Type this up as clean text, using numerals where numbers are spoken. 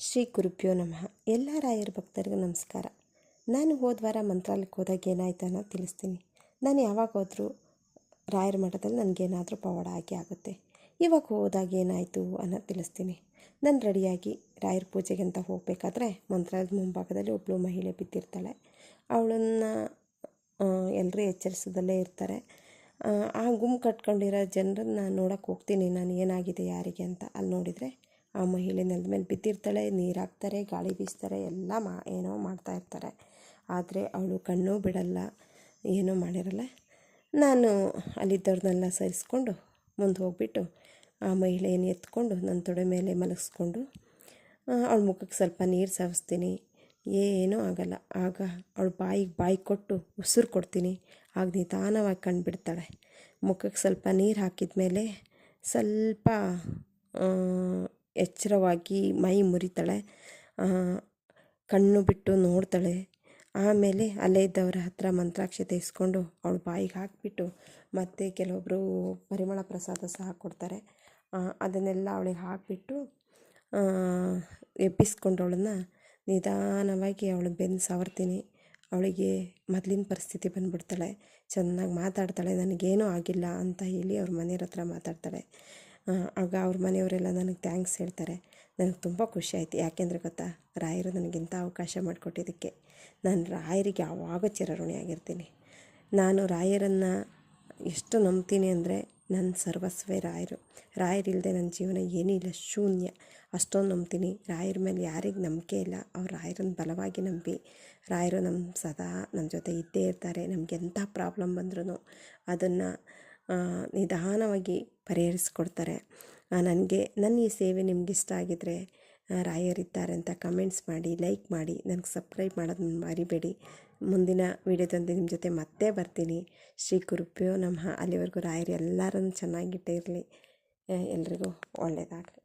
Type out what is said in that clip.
ಶ್ರೀ ಗುರುಭ್ಯೋ ನಮಃ. ಎಲ್ಲ ರಾಯರ ಭಕ್ತರಿಗೂ ನಮಸ್ಕಾರ. ನಾನು ಹೋದ ವಾರ ಮಂತ್ರಾಲಯಕ್ಕೆ ಹೋದಾಗ ಏನಾಯ್ತು ಅನ್ನೋದು ತಿಳಿಸ್ತೀನಿ. ನಾನು ಯಾವಾಗ ಹೋದರೂ ರಾಯರ ಮಠದಲ್ಲಿ ನನಗೇನಾದರೂ ಪವಾಡ ಆಗಿ ಆಗುತ್ತೆ. ಇವಾಗ ಹೋದಾಗ ಏನಾಯಿತು ಅನ್ನೋದು ತಿಳಿಸ್ತೀನಿ. ನಾನು ರೆಡಿಯಾಗಿ ರಾಯರ ಪೂಜೆಗೆ ಅಂತ ಹೋಗಬೇಕಾದ್ರೆ ಮಂತ್ರಾಲಯದ ಮುಂಭಾಗದಲ್ಲಿ ಒಬ್ಬಳು ಮಹಿಳೆ ಬಿದ್ದಿರ್ತಾಳೆ. ಅವಳನ್ನು ಎಲ್ಲರೂ ಎಚ್ಚರಿಸೋದಲ್ಲೇ ಇರ್ತಾರೆ. ಆ ಗುಂಪು ಕಟ್ಕೊಂಡಿರೋ ಜನರನ್ನು ನೋಡೋಕ್ಕೆ ಹೋಗ್ತೀನಿ ನಾನು, ಏನಾಗಿದೆ ಯಾರಿಗೆ ಅಂತ. ಅಲ್ಲಿ ನೋಡಿದರೆ ಆ ಮಹಿಳೆ ನೆಲದ ಮೇಲೆ ಬಿದ್ದಿರ್ತಾಳೆ. ನೀರು ಹಾಕ್ತಾರೆ, ಗಾಳಿ ಬೀಸ್ತಾರೆ, ಎಲ್ಲ ಏನೋ ಮಾಡ್ತಾಯಿರ್ತಾರೆ. ಆದರೆ ಅವಳು ಕಣ್ಣೂ ಬಿಡಲ್ಲ, ಏನೂ ಮಾಡಿರಲ್ಲ. ನಾನು ಅಲ್ಲಿದ್ದವ್ರನ್ನೆಲ್ಲ ಸರಿಸ್ಕೊಂಡು ಮುಂದೆ ಹೋಗ್ಬಿಟ್ಟು ಆ ಮಹಿಳೆಯನ್ನು ಎತ್ಕೊಂಡು ನನ್ನ ತೊಡೆ ಮೇಲೆ ಮಲಗಿಸ್ಕೊಂಡು ಅವಳ ಮುಖಕ್ಕೆ ಸ್ವಲ್ಪ ನೀರು ಸವಸ್ತೀನಿ. ಏನೂ ಆಗಲ್ಲ. ಆಗ ಅವಳು ಬಾಯಿಗೆ ಕೊಟ್ಟು ಉಸಿರು ಕೊಡ್ತೀನಿ. ಆಗ ನಿಧಾನವಾಗಿ ಕಣ್ಣು ಬಿಡ್ತಾಳೆ. ಮುಖಕ್ಕೆ ಸ್ವಲ್ಪ ನೀರು ಹಾಕಿದ ಮೇಲೆ ಸ್ವಲ್ಪ ಎಚ್ಚರವಾಗಿ ಮೈ ಮುರಿತಾಳೆ, ಕಣ್ಣು ಬಿಟ್ಟು ನೋಡ್ತಾಳೆ. ಆಮೇಲೆ ಅಲ್ಲೇ ಇದ್ದವರ ಹತ್ರ ಮಂತ್ರಾಕ್ಷತೆ ಇಸ್ಕೊಂಡು ಅವಳ ಬಾಯಿಗೆ ಹಾಕಿಬಿಟ್ಟು ಮತ್ತು ಕೆಲವೊಬ್ಬರು ಪರಿಮಳ ಪ್ರಸಾದ ಸಹ ಕೊಡ್ತಾರೆ. ಅದನ್ನೆಲ್ಲ ಅವಳಿಗೆ ಹಾಕಿಬಿಟ್ಟು ಎಬ್ಬಿಸ್ಕೊಂಡು ಅವಳನ್ನು ನಿಧಾನವಾಗಿ ಅವಳ ಬೆನ್ನು ಸವರ್ತೀನಿ. ಅವಳಿಗೆ ಮೊದಲಿನ ಪರಿಸ್ಥಿತಿ ಬಂದುಬಿಡ್ತಾಳೆ. ಚೆನ್ನಾಗಿ ಮಾತಾಡ್ತಾಳೆ, ನನಗೇನೂ ಆಗಿಲ್ಲ ಅಂತ ಹೇಳಿ ಅವ್ರ ಮನೆಯವ್ರ ಹತ್ರ ಮಾತಾಡ್ತಾಳೆ. ಆಗ ಅವ್ರ ಮನೆಯವರೆಲ್ಲ ನನಗೆ ಥ್ಯಾಂಕ್ಸ್ ಹೇಳ್ತಾರೆ. ನನಗೆ ತುಂಬ ಖುಷಿ ಆಯಿತು. ಯಾಕೆಂದರೆ ಗೊತ್ತಾ, ರಾಯರು ನನಗಿಂಥ ಅವಕಾಶ ಮಾಡಿಕೊಟ್ಟಿದ್ದಕ್ಕೆ ನಾನು ರಾಯರಿಗೆ ಯಾವಾಗ ಚಿರಋಣಿಯಾಗಿರ್ತೀನಿ. ನಾನು ರಾಯರನ್ನು ಎಷ್ಟು ನಂಬ್ತೀನಿ ಅಂದರೆ ನನ್ನ ಸರ್ವಸ್ವೇ ರಾಯರು. ರಾಯರಿಲ್ಲದೆ ನನ್ನ ಜೀವನ ಏನಿಲ್ಲ, ಶೂನ್ಯ. ಅಷ್ಟೊಂದು ನಂಬ್ತೀನಿ. ರಾಯರ ಮೇಲೆ ಯಾರಿಗೆ ನಂಬಿಕೆ ಇಲ್ಲ ಅವ್ರು ರಾಯರನ್ನು ಬಲವಾಗಿ ನಂಬಿ. ರಾಯರು ಸದಾ ನಮ್ಮ ಜೊತೆ ಇದ್ದೇ ಇರ್ತಾರೆ. ನಮಗೆ ಎಂಥ ಪ್ರಾಬ್ಲಮ್ ಬಂದ್ರೂ ಅದನ್ನು ನಿಧಾನವಾಗಿ ಪರಿಹರಿಸ್ಕೊಡ್ತಾರೆ. ನನ್ನ ಈ ಸೇವೆ ನಿಮ್ಗೆ ಇಷ್ಟ ಆಗಿದ್ದರೆ ರಾಯರಿದ್ದಾರೆ ಅಂತ ಕಮೆಂಟ್ಸ್ ಮಾಡಿ, ಲೈಕ್ ಮಾಡಿ, ನನಗೆ ಸಬ್ಸ್ಕ್ರೈಬ್ ಮಾಡೋದನ್ನು ಮರಿಬೇಡಿ. ಮುಂದಿನ ವಿಡಿಯೋದೊಂದಿಗೆ ನಿಮ್ಮ ಜೊತೆ ಮತ್ತೆ ಬರ್ತೀನಿ. ಶ್ರೀ ಗುರುಭ್ಯೋ ನಮಃ. ಅಲ್ಲಿವರೆಗೂ ರಾಯರು ಎಲ್ಲರನ್ನು ಚೆನ್ನಾಗಿಟ್ಟೇ ಇರಲಿ. ಎಲ್ರಿಗೂ ಒಳ್ಳೆಯದಾಗಲಿ.